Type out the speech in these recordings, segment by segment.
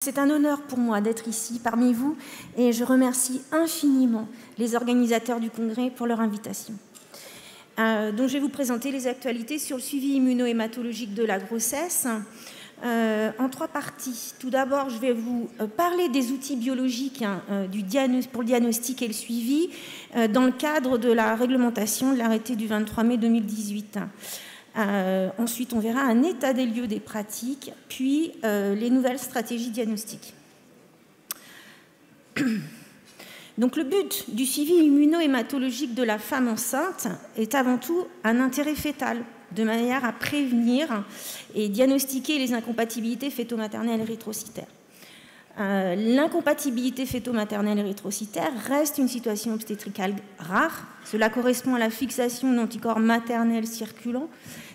C'est un honneur pour moi d'être ici parmi vous et je remercie infiniment les organisateurs du congrès pour leur invitation. Donc je vais vous présenter les actualités sur le suivi immunohématologique de la grossesse en 3 parties. Tout d'abord, je vais vous parler des outils biologiques pour le diagnostic et le suivi dans le cadre de la réglementation de l'arrêté du 23 mai 2018. Ensuite, on verra un état des lieux des pratiques, puis les nouvelles stratégies diagnostiques. Donc, le but du suivi immunohématologique de la femme enceinte est avant tout un intérêt fœtal, de manière à prévenir et diagnostiquer les incompatibilités fœto-maternelles érythrocytaires. L'incompatibilité fœto-maternelle érythrocytaire reste une situation obstétricale rare. Cela correspond à la fixation d'anticorps maternels circulants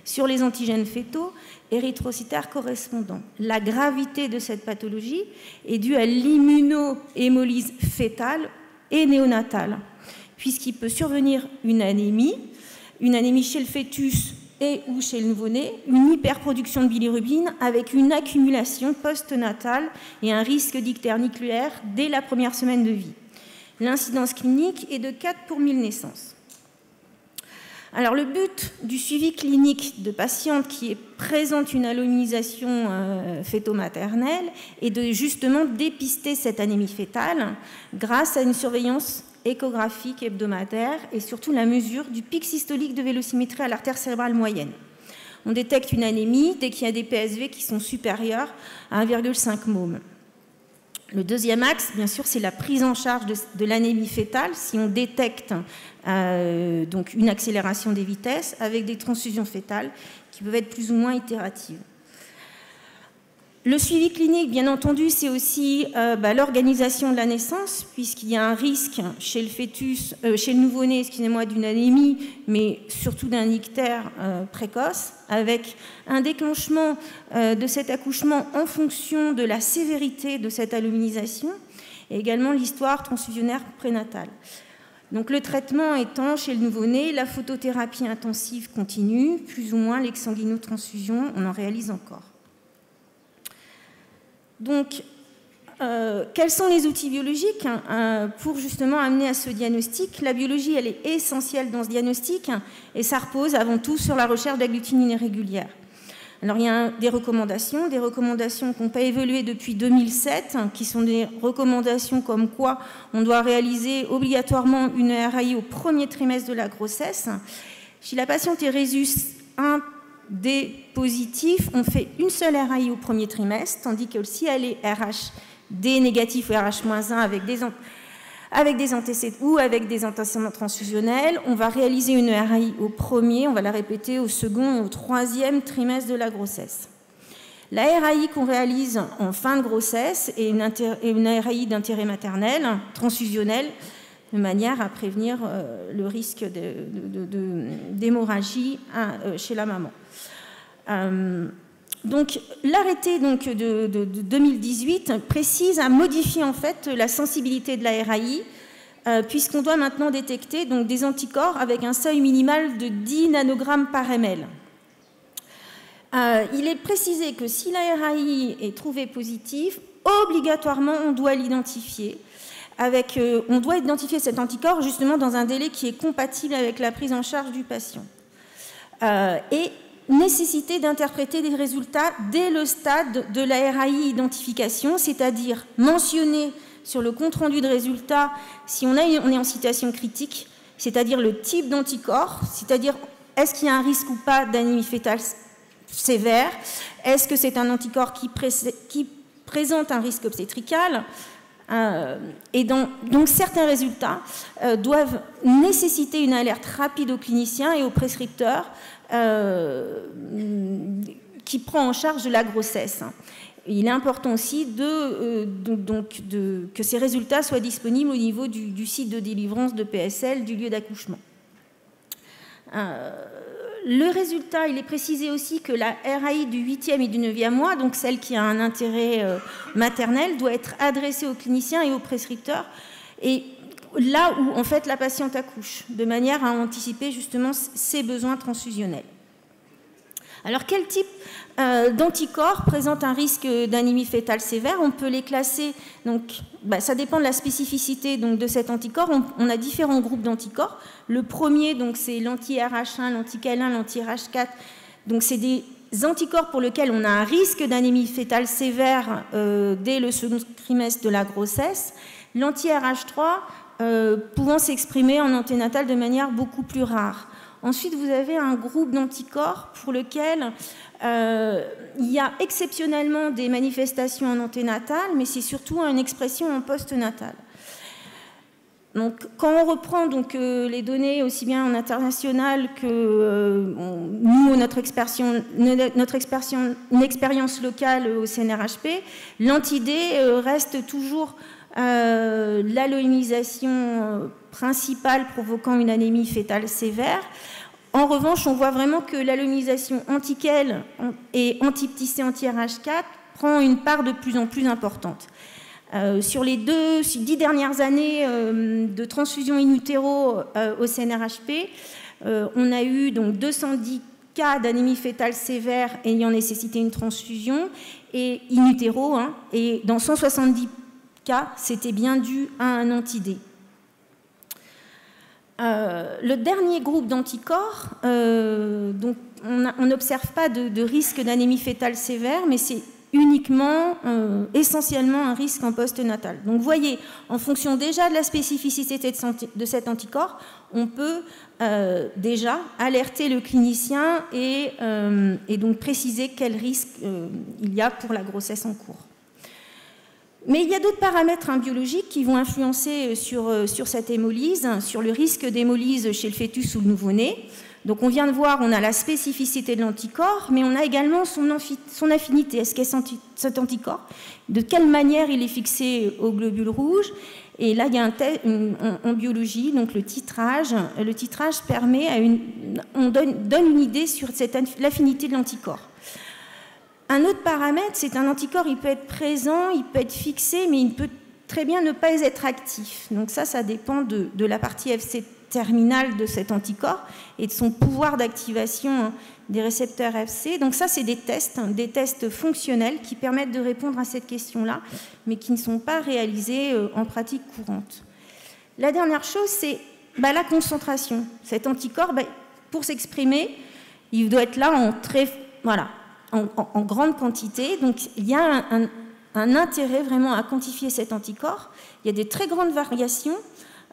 sur les antigènes fœtaux érythrocytaires correspondants. La gravité de cette pathologie est due à l'immunohémolyse fœtale et néonatale, puisqu'il peut survenir une anémie chez le fœtus et ou chez le nouveau-né, une hyperproduction de bilirubine avec une accumulation postnatale et un risque d'ictère nucléaire dès la première semaine de vie. L'incidence clinique est de 4 pour 1000 naissances. Alors, le but du suivi clinique de patientes qui présentent une allonisation fœto-maternelle est de justement dépister cette anémie fœtale grâce à une surveillance échographique hebdomadaire et surtout la mesure du pic systolique de vélocimétrie à l'artère cérébrale moyenne. On détecte une anémie dès qu'il y a des PSV qui sont supérieurs à 1,5 mOm. Le deuxième axe, bien sûr, c'est la prise en charge de l'anémie fœtale si on détecte donc une accélération des vitesses avec des transfusions fœtales qui peuvent être plus ou moins itératives. Le suivi clinique, bien entendu, c'est aussi l'organisation de la naissance, puisqu'il y a un risque chez le fœtus, chez le nouveau-né, excusez-moi, d'une anémie, mais surtout d'un ictère précoce, avec un déclenchement de cet accouchement en fonction de la sévérité de cette allonisation, et également l'histoire transfusionnaire prénatale. Donc le traitement étant chez le nouveau-né, la photothérapie intensive continue, plus ou moins l'exsanguinotransfusion, on en réalise encore. Donc, quels sont les outils biologiques pour justement amener à ce diagnostic? La biologie, elle est essentielle dans ce diagnostic et ça repose avant tout sur la recherche d'agglutinine irrégulière. Alors, il y a des recommandations qui n'ont pas évolué depuis 2007, qui sont des recommandations comme quoi on doit réaliser obligatoirement une RAI au premier trimestre de la grossesse. Si la patiente est Rhésus 1, D positif, on fait une seule RAI au premier trimestre, tandis que si elle est RH D négatif ou RH-1 avec des antécédents ou avec des antécédents transfusionnels, on va réaliser une RAI au premier, on va la répéter au second et au troisième trimestre de la grossesse. La RAI qu'on réalise en fin de grossesse est une RAI d'intérêt maternel, transfusionnel, de manière à prévenir le risque d'hémorragie chez la maman. Donc, l'arrêté de 2018 précise à modifier en fait la sensibilité de la RAI, puisqu'on doit maintenant détecter donc, des anticorps avec un seuil minimal de 10 nanogrammes par ml. Il est précisé que si la RAI est trouvée positive, obligatoirement on doit l'identifier. On doit identifier cet anticorps justement dans un délai qui est compatible avec la prise en charge du patient. Et nécessité d'interpréter des résultats dès le stade de la RAI identification, c'est-à-dire mentionner sur le compte-rendu de résultats si on est en situation critique, c'est-à-dire le type d'anticorps, c'est-à-dire est-ce qu'il y a un risque ou pas d'anémie fœtale sévère, est-ce que c'est un anticorps qui présente un risque obstétrical, et donc certains résultats doivent nécessiter une alerte rapide aux cliniciens et aux prescripteurs qui prend en charge la grossesse. Il est important aussi que ces résultats soient disponibles au niveau du site de délivrance de PSL du lieu d'accouchement. Le résultat, il est précisé aussi que la RAI du 8e et du 9e mois, donc celle qui a un intérêt maternel, doit être adressée aux cliniciens et aux prescripteurs, et là où en fait la patiente accouche, de manière à anticiper justement ses besoins transfusionnels. Alors, quel type d'anticorps présente un risque d'anémie fétale sévère? On peut les classer, donc ça dépend de la spécificité donc, de cet anticorps. On a différents groupes d'anticorps. Le premier, c'est l'anti-RH1, l'anti-KL1, l'anti-RH4. Donc, c'est des anticorps pour lesquels on a un risque d'anémie fétale sévère dès le second trimestre de la grossesse. L'anti-RH3 pouvant s'exprimer en anténatal de manière beaucoup plus rare. Ensuite, vous avez un groupe d'anticorps pour lequel il y a exceptionnellement des manifestations en anténatal, mais c'est surtout une expression en postnatal. Donc, quand on reprend les données aussi bien en international que nous, notre expérience locale au CNRHP, l'anti-D reste toujours l'alloïnisation principale provoquant une anémie fétale sévère. En revanche, on voit vraiment que l'alloïnisation anti-KEL et anti-petit-C, anti-RH4 prend une part de plus en plus importante. Sur les 10 dernières années de transfusion in utero au CNRHP, on a eu donc 210 cas d'anémie fétale sévère ayant nécessité une transfusion et in utero, et dans 170 cas, c'était bien dû à un anti-D. Le dernier groupe d'anticorps, donc on n'observe pas de risque d'anémie fétale sévère, mais c'est uniquement, essentiellement un risque en postnatal. Donc vous voyez, en fonction déjà de la spécificité de cet anticorps, on peut déjà alerter le clinicien et donc préciser quel risque il y a pour la grossesse en cours. Mais il y a d'autres paramètres biologiques qui vont influencer sur cette hémolyse, sur le risque d'hémolyse chez le fœtus ou le nouveau-né. Donc on vient de voir, on a la spécificité de l'anticorps, mais on a également son affinité. Est-ce qu'est cet anticorps? De quelle manière il est fixé aux globules rouges? Et là, il y a en biologie, donc le titrage. Le titrage permet donne une idée sur l'affinité de l'anticorps. Un autre paramètre, c'est un anticorps, il peut être présent, il peut être fixé, mais il peut très bien ne pas être actif. Donc ça dépend de la partie FC terminale de cet anticorps et de son pouvoir d'activation des récepteurs FC. Donc ça, c'est des tests fonctionnels qui permettent de répondre à cette question-là, mais qui ne sont pas réalisés en pratique courante. La dernière chose, c'est la concentration. Cet anticorps, pour s'exprimer, il doit être là en grande quantité. Donc il y a un intérêt vraiment à quantifier cet anticorps. Il y a des très grandes variations,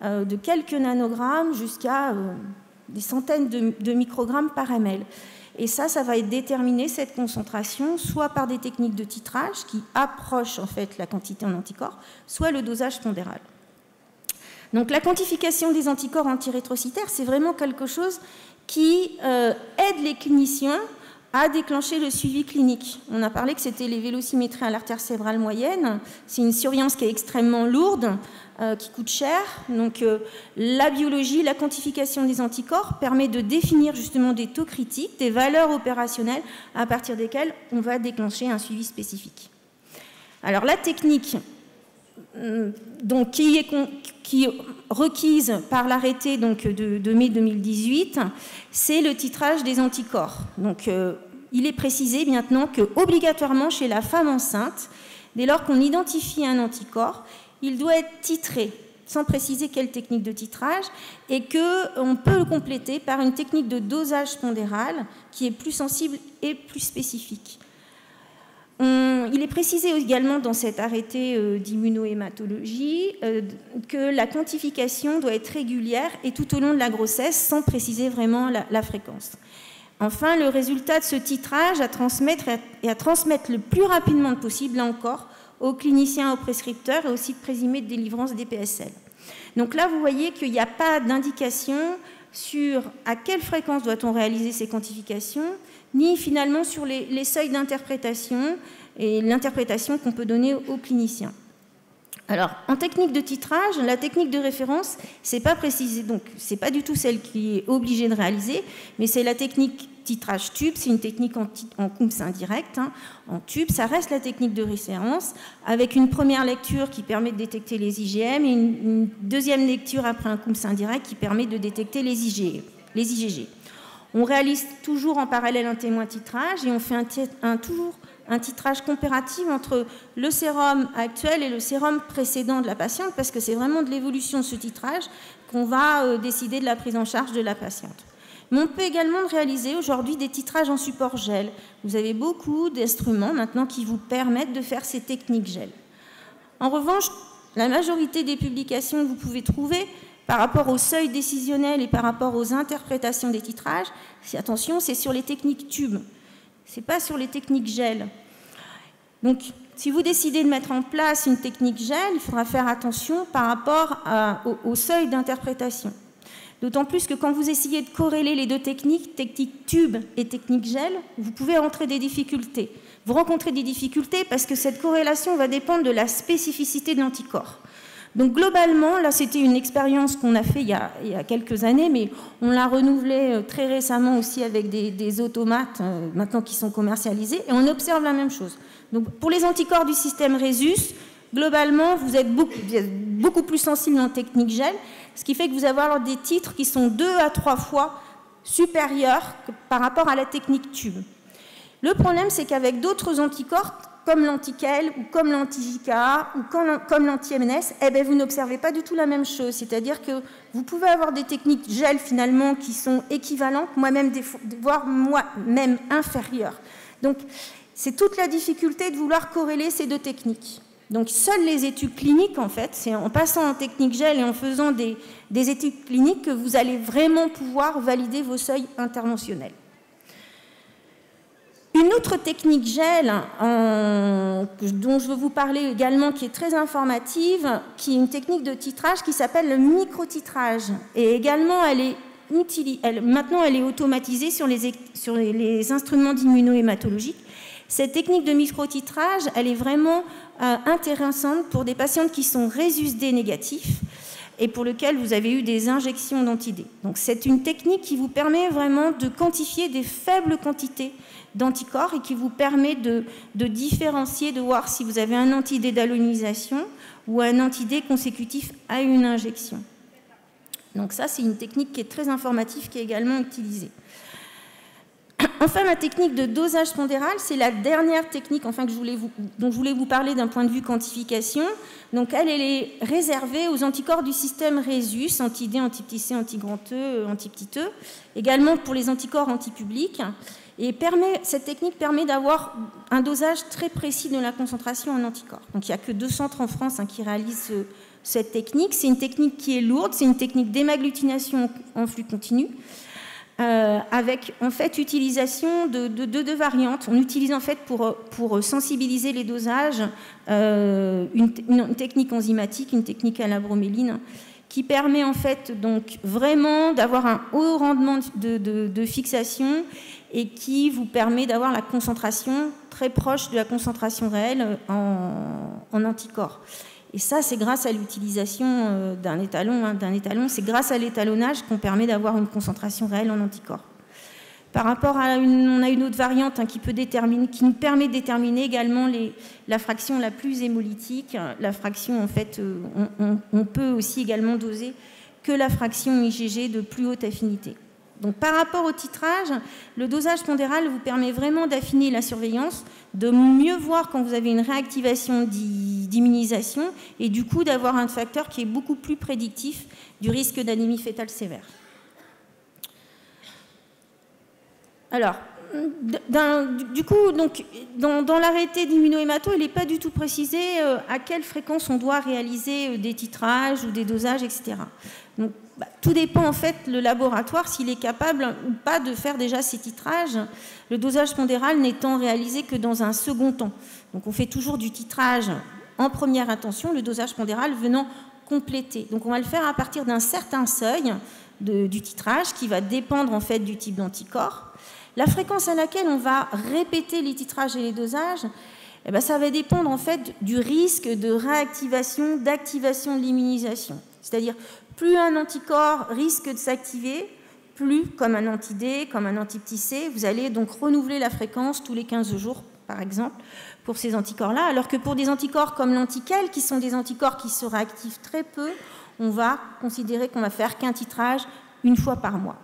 de quelques nanogrammes jusqu'à des centaines de microgrammes par ml. Et ça va être déterminé, cette concentration, soit par des techniques de titrage qui approchent en fait la quantité en anticorps, soit le dosage pondéral. Donc la quantification des anticorps antirétrocytaires, c'est vraiment quelque chose qui aide les cliniciens à déclencher le suivi clinique. On a parlé que c'était les vélocimétries à l'artère cérébrale moyenne. C'est une surveillance qui est extrêmement lourde, qui coûte cher. Donc la biologie, la quantification des anticorps permet de définir justement des taux critiques, des valeurs opérationnelles à partir desquelles on va déclencher un suivi spécifique. Alors la technique donc, qui est requise par l'arrêté de mai 2018, c'est le titrage des anticorps. Donc, il est précisé maintenant qu'obligatoirement chez la femme enceinte, dès lors qu'on identifie un anticorps, il doit être titré, sans préciser quelle technique de titrage, et qu'on peut le compléter par une technique de dosage pondéral qui est plus sensible et plus spécifique. Il est précisé également dans cet arrêté d'immunohématologie que la quantification doit être régulière et tout au long de la grossesse, sans préciser vraiment la fréquence. Enfin, le résultat de ce titrage à transmettre le plus rapidement possible, là encore, aux cliniciens, aux prescripteurs et aux sites présumés de délivrance des PSL. Donc là, vous voyez qu'il n'y a pas d'indication sur à quelle fréquence doit-on réaliser ces quantifications, ni finalement sur les seuils d'interprétation et l'interprétation qu'on peut donner aux cliniciens. Alors, en technique de titrage, la technique de référence, c'est pas précisé, donc c'est pas du tout celle qui est obligée de réaliser, mais c'est la technique titrage tube, c'est une technique en Coombs indirect. En tube, ça reste la technique de référence, avec une première lecture qui permet de détecter les IgM et une deuxième lecture après un Coombs indirect qui permet de détecter les IgG. On réalise toujours en parallèle un témoin titrage et on fait toujours un titrage comparatif entre le sérum actuel et le sérum précédent de la patiente, parce que c'est vraiment de l'évolution de ce titrage qu'on va décider de la prise en charge de la patiente. Mais on peut également réaliser aujourd'hui des titrages en support gel. Vous avez beaucoup d'instruments maintenant qui vous permettent de faire ces techniques gel. En revanche, la majorité des publications que vous pouvez trouver par rapport au seuil décisionnel et par rapport aux interprétations des titrages, attention, c'est sur les techniques tubes. Ce n'est pas sur les techniques gel. Donc, si vous décidez de mettre en place une technique gel, il faudra faire attention par rapport au seuil d'interprétation. D'autant plus que quand vous essayez de corréler les deux techniques, technique tube et technique gel, vous pouvez rencontrer des difficultés. Vous rencontrez des difficultés parce que cette corrélation va dépendre de la spécificité de l'anticorps. Donc globalement, là c'était une expérience qu'on a fait il y a quelques années, mais on l'a renouvelée très récemment aussi avec des automates maintenant qui sont commercialisés, et on observe la même chose. Donc pour les anticorps du système Rhesus, globalement vous êtes beaucoup plus sensible en technique gel, ce qui fait que vous allez avoir des titres qui sont 2 à 3 fois supérieurs par rapport à la technique tube. Le problème, c'est qu'avec d'autres anticorps, comme l'anti-KEL ou comme l'anti-JKA ou comme l'anti-MNS, eh bien, vous n'observez pas du tout la même chose. C'est-à-dire que vous pouvez avoir des techniques gel finalement qui sont équivalentes, voire même inférieures. Donc, c'est toute la difficulté de vouloir corréler ces deux techniques. Donc, seules les études cliniques, en fait, c'est en passant en technique gel et en faisant des études cliniques que vous allez vraiment pouvoir valider vos seuils interventionnels. Une autre technique gel dont je veux vous parler également, qui est très informative, qui est une technique de titrage qui s'appelle le microtitrage. Et également, maintenant, elle est automatisée sur les instruments d'immunohématologie. Cette technique de microtitrage, elle est vraiment intéressante pour des patientes qui sont Rhesus-D négatifs et pour lesquels vous avez eu des injections d'anti-D. Donc c'est une technique qui vous permet vraiment de quantifier des faibles quantités d'anticorps et qui vous permet de différencier, de voir si vous avez un anti-D d'allonisation ou un anti-D consécutif à une injection. Donc ça, c'est une technique qui est très informative, qui est également utilisée. Enfin, la technique de dosage pondéral, c'est la dernière technique dont je voulais vous parler d'un point de vue quantification. Donc, elle est réservée aux anticorps du système Rhesus, anti-D, anti-petit C, anti-grand E, anti-petit E, également pour les anticorps antipublics. Et cette technique permet d'avoir un dosage très précis de la concentration en anticorps. Donc, il n'y a que 2 centres en France qui réalisent cette technique. C'est une technique qui est lourde, c'est une technique d'émagglutination en flux continu. Avec en fait utilisation de deux variantes. On utilise en fait pour sensibiliser les dosages une technique enzymatique, une technique à la broméline, qui permet en fait donc vraiment d'avoir un haut rendement de fixation et qui vous permet d'avoir la concentration très proche de la concentration réelle en anticorps. Et ça, c'est grâce à l'utilisation d'un étalon. C'est grâce à l'étalonnage qu'on permet d'avoir une concentration réelle en anticorps. Par rapport à on a une autre variante qui nous permet de déterminer également la fraction la plus hémolytique. La fraction, en fait, on peut aussi également doser que la fraction IgG de plus haute affinité. Donc, par rapport au titrage, le dosage pondéral vous permet vraiment d'affiner la surveillance, de mieux voir quand vous avez une réactivation d'immunisation et du coup d'avoir un facteur qui est beaucoup plus prédictif du risque d'anémie fœtale sévère. Alors, du coup, donc, dans l'arrêté d'immunohémato, il n'est pas du tout précisé à quelle fréquence on doit réaliser des titrages ou des dosages, etc. Donc, tout dépend en fait le laboratoire s'il est capable ou pas de faire déjà ces titrages, le dosage pondéral n'étant réalisé que dans un second temps. Donc on fait toujours du titrage en première intention, le dosage pondéral venant compléter. Donc on va le faire à partir d'un certain seuil du titrage qui va dépendre en fait du type d'anticorps. La fréquence à laquelle on va répéter les titrages et les dosages, eh bien, ça va dépendre en fait du risque de réactivation, d'activation de l'immunisation. C'est-à-dire plus un anticorps risque de s'activer, plus, comme un anti-D, comme un anti-petit C, vous allez donc renouveler la fréquence tous les 15 jours, par exemple, pour ces anticorps-là, alors que pour des anticorps comme l'anti-KEL, qui sont des anticorps qui se réactivent très peu, on va considérer qu'on va faire qu'un titrage une fois par mois.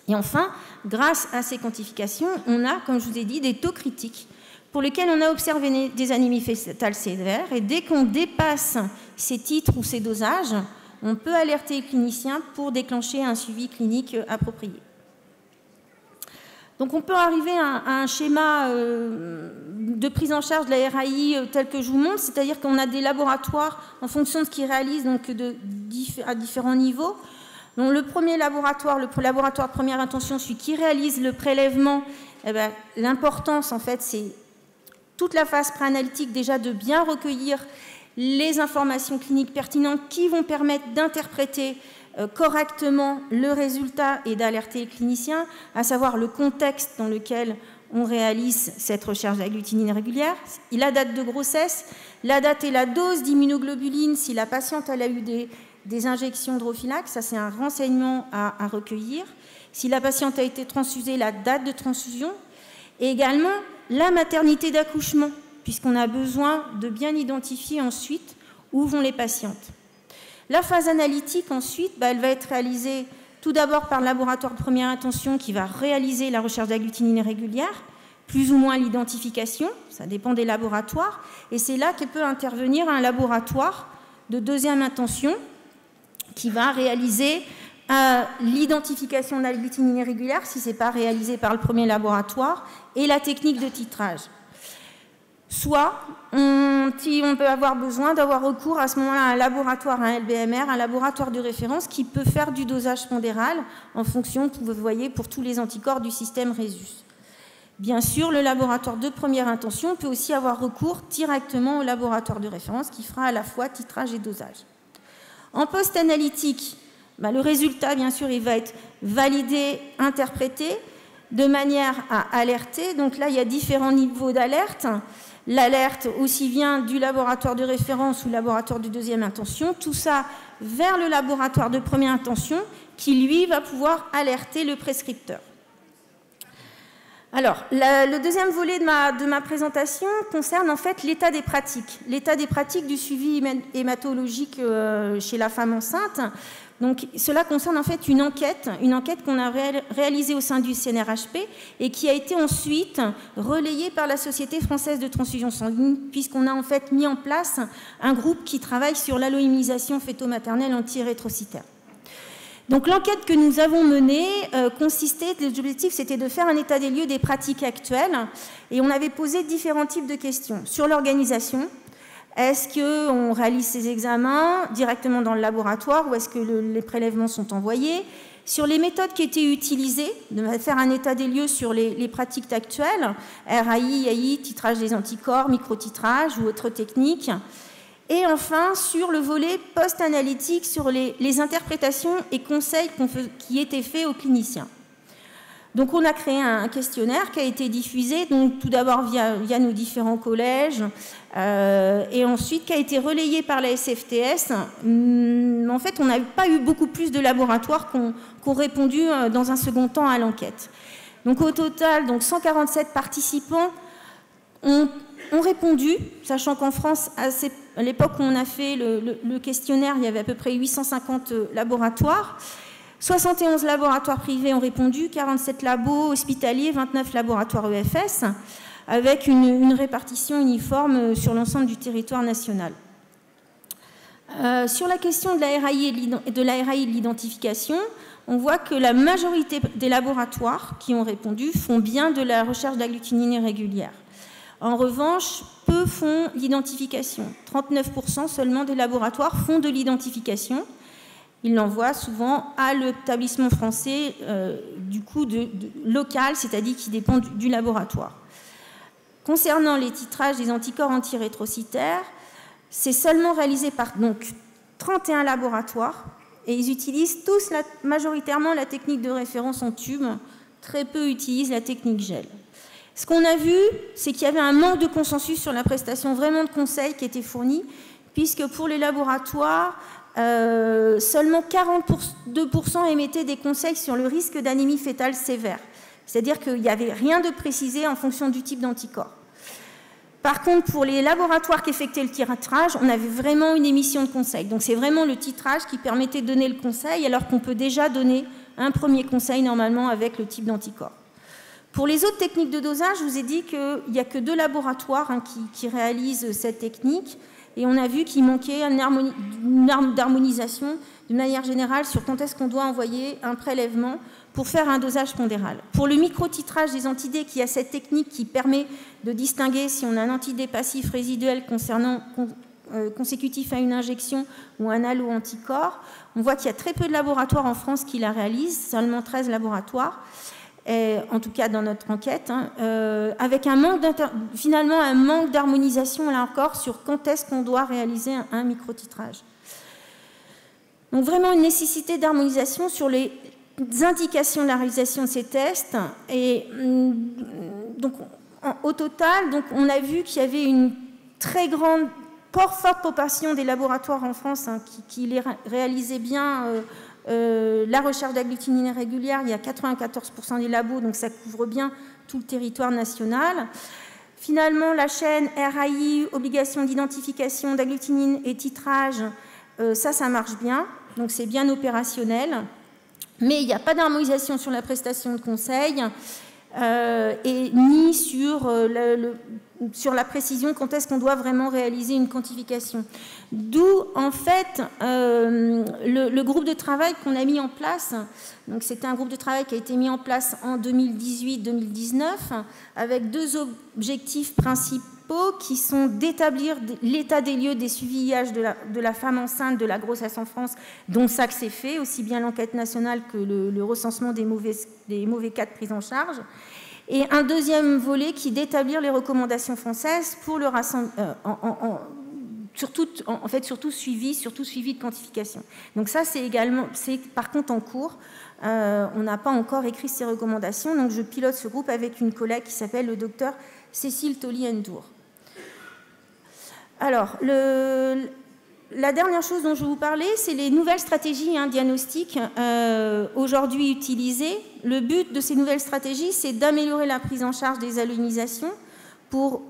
Et enfin, grâce à ces quantifications, on a, comme je vous ai dit, des taux critiques pour lesquels on a observé des anémies fétales sévères. Et dès qu'on dépasse ces titres ou ces dosages, on peut alerter le clinicien pour déclencher un suivi clinique approprié. Donc on peut arriver à un schéma de prise en charge de la RAI tel que je vous montre, c'est-à-dire qu'on a des laboratoires en fonction de ce qu'ils réalisent donc à différents niveaux. Donc le premier laboratoire, le laboratoire de première intention, celui qui réalise le prélèvement, eh bien, l'importance en fait c'est toute la phase préanalytique déjà de bien recueillir les informations cliniques pertinentes qui vont permettre d'interpréter correctement le résultat et d'alerter le clinicien, à savoir le contexte dans lequel on réalise cette recherche d'agglutinine régulière, la date de grossesse, la date et la dose d'immunoglobuline si la patiente elle a eu des injections d'Rophylax, ça c'est un renseignement à recueillir, si la patiente a été transfusée, la date de transfusion, et également la maternité d'accouchement, puisqu'on a besoin de bien identifier ensuite où vont les patientes. La phase analytique, ensuite, elle va être réalisée tout d'abord par le laboratoire de première intention qui va réaliser la recherche d'agglutinine régulière, plus ou moins l'identification, ça dépend des laboratoires, et c'est là que peut intervenir un laboratoire de deuxième intention qui va réaliser l'identification de l'agglutinine régulière, si ce n'est pas réalisé par le premier laboratoire, et la technique de titrage. Soit, on peut avoir besoin d'avoir recours à ce moment-là à un laboratoire, un LBMR, un laboratoire de référence qui peut faire du dosage pondéral en fonction, vous voyez, pour tous les anticorps du système Rhesus. Bien sûr, le laboratoire de première intention peut aussi avoir recours directement au laboratoire de référence qui fera à la fois titrage et dosage. En post-analytique, le résultat, bien sûr, il va être validé, interprété de manière à alerter. Donc là, il y a différents niveaux d'alerte. L'alerte aussi vient du laboratoire de référence ou laboratoire de deuxième intention, tout ça vers le laboratoire de première intention qui, lui, va pouvoir alerter le prescripteur. Alors, le deuxième volet de ma présentation concerne en fait l'état des pratiques du suivi hématologique chez la femme enceinte. Donc, cela concerne en fait une enquête qu'on a réalisée au sein du CNRHP et qui a été ensuite relayée par la Société française de transfusion sanguine, puisqu'on a en fait mis en place un groupe qui travaille sur l'alloïmisation fœto-maternelle anti-érythrocytaire. Donc, l'enquête que nous avons menée l'objectif c'était de faire un état des lieux des pratiques actuelles et on avait posé différents types de questions sur l'organisation. Est-ce qu'on réalise ces examens directement dans le laboratoire ou est-ce que les prélèvements sont envoyés? Sur les méthodes qui étaient utilisées, de faire un état des lieux sur les pratiques actuelles, RAI, AI, titrage des anticorps, microtitrage ou autres techniques. Et enfin, sur le volet post-analytique, sur les interprétations et conseils qui étaient faits aux cliniciens. Donc, on a créé un questionnaire qui a été diffusé, donc, tout d'abord via nos différents collèges, et ensuite qui a été relayé par la SFTS. En fait, on n'a pas eu beaucoup plus de laboratoires qui ont répondu dans un second temps à l'enquête. Donc, au total, 147 participants ont répondu, sachant qu'en France, à l'époque où on a fait le questionnaire, il y avait à peu près 850 laboratoires. 71 laboratoires privés ont répondu, 47 labos hospitaliers, 29 laboratoires EFS, avec une répartition uniforme sur l'ensemble du territoire national. Sur la question de la RAI et de l'identification, on voit que la majorité des laboratoires qui ont répondu font bien de la recherche d'agglutinine irrégulière. En revanche, peu font l'identification. 39% seulement des laboratoires font de l'identification. Ils l'envoient souvent à l'établissement français local, c'est-à-dire qui dépend du laboratoire. Concernant les titrages des anticorps anti-rétrocytaires, c'est seulement réalisé par 31 laboratoires et ils utilisent tous majoritairement la technique de référence en tube, très peu utilisent la technique gel. Ce qu'on a vu, c'est qu'il y avait un manque de consensus sur la prestation vraiment de conseils qui était fournie, puisque pour les laboratoires, seulement 42% émettaient des conseils sur le risque d'anémie fœtale sévère. C'est-à-dire qu'il n'y avait rien de précisé en fonction du type d'anticorps. Par contre, pour les laboratoires qui effectuaient le titrage, on avait vraiment une émission de conseils. Donc c'est vraiment le titrage qui permettait de donner le conseil, alors qu'on peut déjà donner un premier conseil normalement avec le type d'anticorps. Pour les autres techniques de dosage, je vous ai dit qu'il n'y a que 2 laboratoires qui réalisent cette technique, et on a vu qu'il manquait une arme d'harmonisation de manière générale sur quand est-ce qu'on doit envoyer un prélèvement pour faire un dosage pondéral. Pour le microtitrage des antidés, qui a cette technique qui permet de distinguer si on a un antidé passif résiduel consécutif à une injection ou un allo-anticorps, on voit qu'il y a très peu de laboratoires en France qui la réalisent, seulement 13 laboratoires. En tout cas dans notre enquête, avec finalement un manque d'harmonisation, là encore, sur quand est-ce qu'on doit réaliser un microtitrage. Donc vraiment une nécessité d'harmonisation sur les indications de la réalisation de ces tests. Et donc, au total, donc, on a vu qu'il y avait une très grande, forte proportion des laboratoires en France qui les réalisaient bien. La recherche d'agglutinine régulière, il y a 94% des labos, donc ça couvre bien tout le territoire national. Finalement, la chaîne RAI, obligation d'identification d'agglutinine et titrage, ça marche bien, donc c'est bien opérationnel. Mais il n'y a pas d'harmonisation sur la prestation de conseil et ni sur la précision quand est-ce qu'on doit vraiment réaliser une quantification. D'où, en fait, le groupe de travail qu'on a mis en place. Donc, c'était un groupe de travail qui a été mis en place en 2018-2019 avec 2 objectifs principaux qui sont d'établir l'état des lieux des suivillages de la femme enceinte, de la grossesse en France, dont ça que c'est fait, aussi bien l'enquête nationale que le recensement des mauvais cas de prise en charge. Et un deuxième volet qui est d'établir les recommandations françaises pour le surtout suivi de quantification. Donc ça, c'est par contre en cours. On n'a pas encore écrit ces recommandations, donc je pilote ce groupe avec une collègue qui s'appelle le docteur Cécile Tolly-Endour. Alors, la dernière chose dont je vais vous parler, c'est les nouvelles stratégies diagnostiques aujourd'hui utilisées. Le but de ces nouvelles stratégies, c'est d'améliorer la prise en charge des alloïnisations pour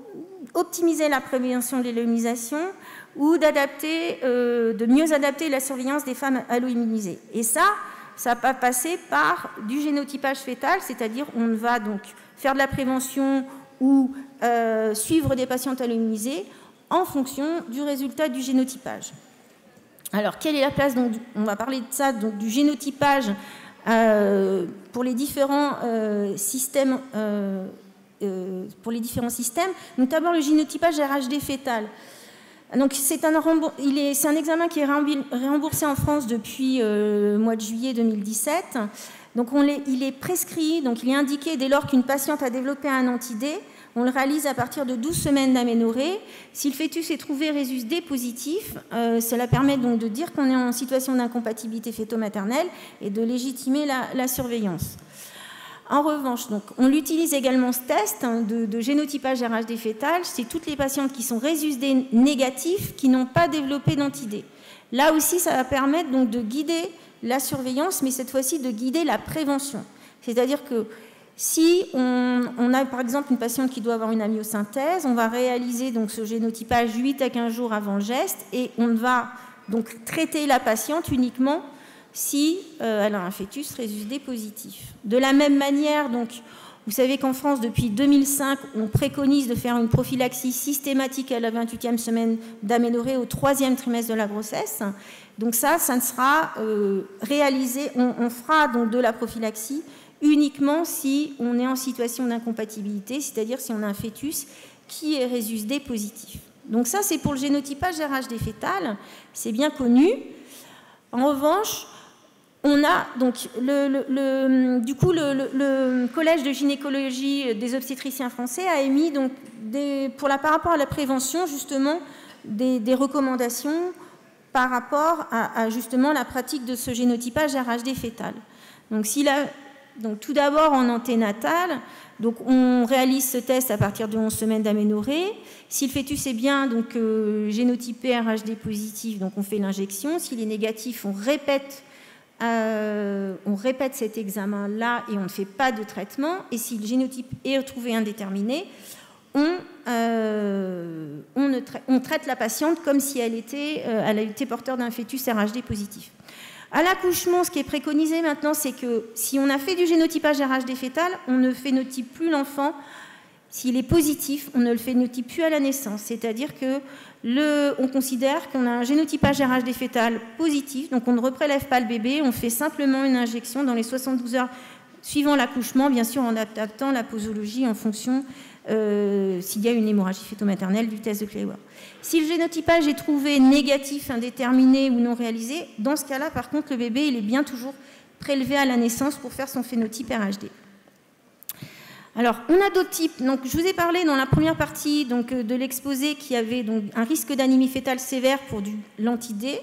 optimiser la prévention de l'alloïnisation ou de mieux adapter la surveillance des femmes alloïnisées. Et ça va passer par du génotypage fœtal, c'est-à-dire on va donc faire de la prévention ou suivre des patientes alloïnisées en fonction du résultat du génotypage. Alors, quelle est la place, donc, on va parler de ça, donc, du génotypage pour les différents systèmes, Donc, d'abord, le génotypage RHD fœtal. Donc, c'est un examen qui est remboursé en France depuis le mois de juillet 2017. Donc, il est prescrit, donc il est indiqué dès lors qu'une patiente a développé un antidé. On le réalise à partir de 12 semaines d'aménorrhée. Si le fœtus est trouvé résus-D positif, cela permet donc de dire qu'on est en situation d'incompatibilité fœto-maternelle et de légitimer la surveillance. En revanche, donc, on l'utilise également ce test de génotypage RHD fœtal chez toutes les patientes qui sont résus-D négatifs, qui n'ont pas développé d'antidé. Là aussi, ça va permettre donc, de guider la surveillance, mais cette fois-ci de guider la prévention. C'est-à-dire que si on a par exemple une patiente qui doit avoir une amyosynthèse, on va réaliser donc ce génotypage 8 à 15 jours avant le geste et on va donc traiter la patiente uniquement si elle a un fœtus résus-D positif. De la même manière, donc, vous savez qu'en France, depuis 2005, on préconise de faire une prophylaxie systématique à la 28e semaine d'aménorrhée au 3e trimestre de la grossesse. Donc ça ne sera réalisé, on fera donc de la prophylaxie uniquement si on est en situation d'incompatibilité, c'est-à-dire si on a un fœtus qui est résus-D positif. Donc ça, c'est pour le génotypage RHD fœtal, c'est bien connu. En revanche, on a donc le Collège de gynécologie des obstétriciens français a émis donc par rapport à la prévention justement des recommandations par rapport à justement la pratique de ce génotypage RHD fœtal. Donc tout d'abord en anténatal, donc on réalise ce test à partir de 11 semaines d'aménorrhée. Si le fœtus est bien donc génotypé RHD positif, donc on fait l'injection. S'il est négatif, on répète cet examen-là et on ne fait pas de traitement. Et si le génotype est retrouvé indéterminé, on traite la patiente comme si elle était porteur d'un fœtus RHD positif. À l'accouchement, ce qui est préconisé maintenant, c'est que si on a fait du génotypage RHD fœtal, on ne phénotype plus l'enfant. S'il est positif, on ne le phénotype plus à la naissance. C'est-à-dire qu'on considère qu'on a un génotypage RHD fœtal positif, donc on ne reprélève pas le bébé, on fait simplement une injection dans les 72 heures suivant l'accouchement, bien sûr en adaptant la posologie en fonction s'il y a une hémorragie fœto-maternelle du test de Clayward. Si le génotypage est trouvé négatif, indéterminé ou non réalisé, dans ce cas-là, par contre, le bébé il est bien toujours prélevé à la naissance pour faire son phénotype RHD. Alors, on a d'autres types. Donc, je vous ai parlé dans la première partie donc, de l'exposé qu'il y avait donc, un risque d'anémie fœtale sévère pour l'anti-D,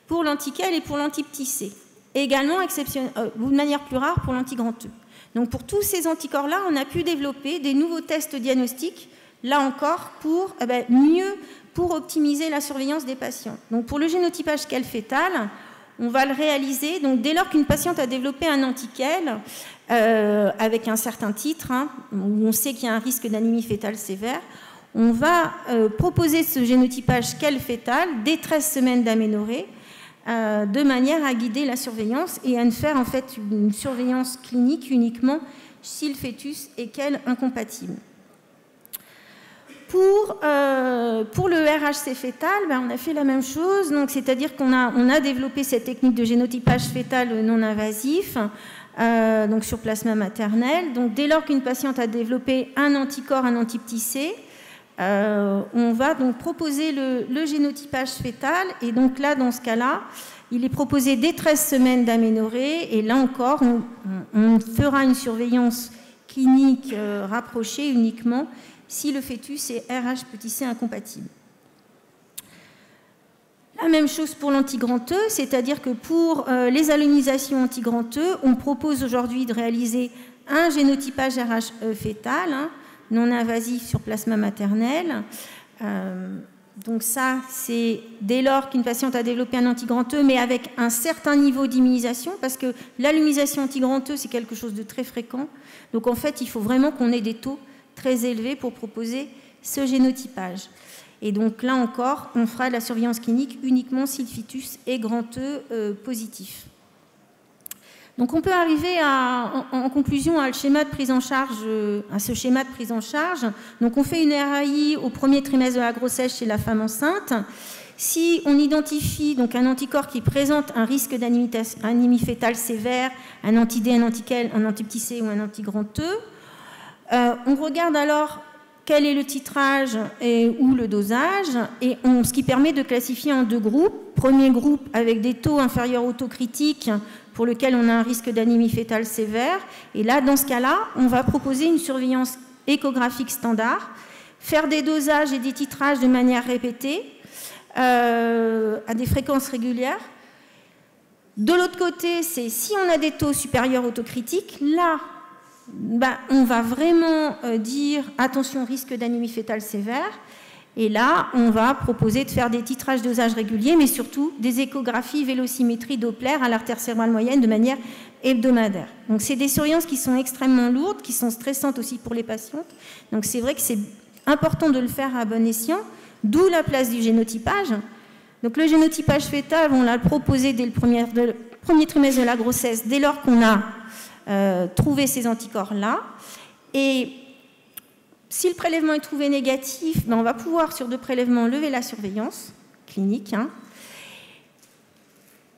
pour l'anti-KEL et pour l'anti-petit C. Et également, de manière plus rare, pour l'anti-grand E. Donc, pour tous ces anticorps-là, on a pu développer des nouveaux tests diagnostiques, là encore, pour optimiser la surveillance des patients. Donc, pour le génotypage KEL fœtal, on va le réaliser donc, dès lors qu'une patiente a développé un anti-KEL, avec un certain titre, où on sait qu'il y a un risque d'anémie fœtale sévère, on va proposer ce génotypage KEL fœtal dès 13 semaines d'aménorrhée, de manière à guider la surveillance et à ne faire en fait une surveillance clinique uniquement si le fœtus est KEL incompatible. Pour le RHC fœtal, on a fait la même chose, c'est-à-dire qu'on a développé cette technique de génotypage fœtal non invasif, donc sur plasma maternel. Donc, dès lors qu'une patiente a développé un anticorps, un anti-petit C, on va donc proposer le génotypage fœtal. Et donc là, dans ce cas-là, il est proposé dès 13 semaines d'aménorrhée. Et là encore, on fera une surveillance clinique rapprochée uniquement si le fœtus est RH petit c incompatible. La même chose pour l'anti-grand E, c'est-à-dire que pour les alonisations anti-grand E, on propose aujourd'hui de réaliser un génotypage RH fœtal, non invasif sur plasma maternel. Donc ça, c'est dès lors qu'une patiente a développé un anti-grand E, mais avec un certain niveau d'immunisation, parce que l'allonisation anti-grand E, c'est quelque chose de très fréquent. Donc en fait, il faut vraiment qu'on ait des taux très élevés pour proposer ce génotypage. Et donc là encore, on fera de la surveillance clinique uniquement si le fœtus est grand E positif. Donc on peut arriver en conclusion à ce schéma de prise en charge. Donc on fait une RAI au premier trimestre de la grossesse chez la femme enceinte. Si on identifie donc un anticorps qui présente un risque d'anémie fœtale sévère, un anti-D, un anti-KEL, un anti-petit C ou un anti-grand E, on regarde alors quel est le titrage ou le dosage, et ce qui permet de classifier en deux groupes. Premier groupe avec des taux inférieurs au taux critique pour lequel on a un risque d'anémie fœtale sévère. Et là, dans ce cas-là, on va proposer une surveillance échographique standard, faire des dosages et des titrages de manière répétée à des fréquences régulières. De l'autre côté, c'est si on a des taux supérieurs au taux critique, là, on va vraiment dire attention risque d'anémie fœtale sévère, et là on va proposer de faire des titrages dosage réguliers, mais surtout des échographies vélocimétrie Doppler à l'artère cérébrale moyenne de manière hebdomadaire. Donc c'est des surveillances qui sont extrêmement lourdes, qui sont stressantes aussi pour les patientes, donc c'est vrai que c'est important de le faire à bon escient, d'où la place du génotypage. Donc le génotypage fœtal, on l'a proposé dès le premier trimestre de la grossesse, dès lors qu'on a trouver ces anticorps-là. Et si le prélèvement est trouvé négatif, on va pouvoir, sur deux prélèvements, lever la surveillance clinique.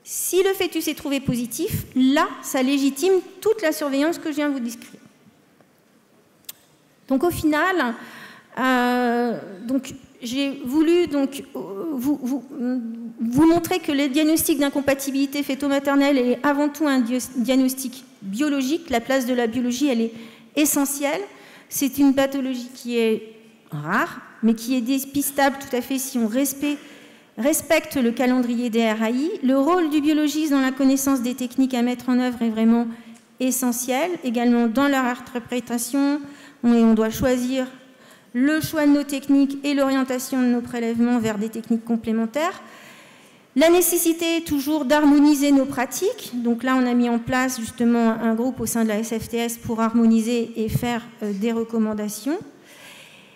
Si le fœtus est trouvé positif, là, ça légitime toute la surveillance que je viens de vous décrire. Donc, au final, j'ai voulu vous montrer que le diagnostic d'incompatibilité fœto-maternelle est avant tout un diagnostic biologique. La place de la biologie, elle est essentielle. C'est une pathologie qui est rare, mais qui est dépistable tout à fait si on respecte le calendrier des RAI. Le rôle du biologiste dans la connaissance des techniques à mettre en œuvre est vraiment essentiel. Également dans leur interprétation, on doit choisir le choix de nos techniques et l'orientation de nos prélèvements vers des techniques complémentaires. La nécessité est toujours d'harmoniser nos pratiques. Donc là, on a mis en place justement un groupe au sein de la SFTS pour harmoniser et faire des recommandations.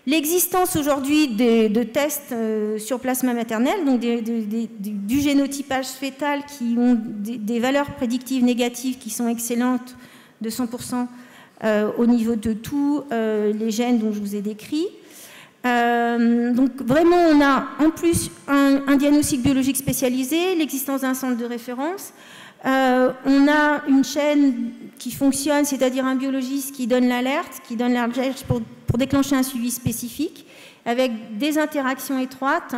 L'existence aujourd'hui de tests sur plasma maternel, donc du génotypage fœtal qui ont des valeurs prédictives négatives qui sont excellentes de 100% au niveau de tous les gènes dont je vous ai décrit. Donc vraiment, on a en plus un diagnostic biologique spécialisé, l'existence d'un centre de référence. On a une chaîne qui fonctionne, c'est-à-dire un biologiste qui donne l'alerte pour déclencher un suivi spécifique, avec des interactions étroites,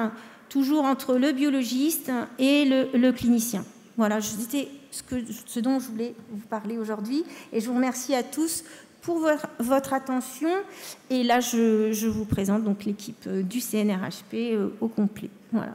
toujours entre le biologiste et le clinicien. Voilà, c'était ce dont je voulais vous parler aujourd'hui, et je vous remercie à tous pour votre attention. Et là, je vous présente donc l'équipe du CNRHP au complet. Voilà.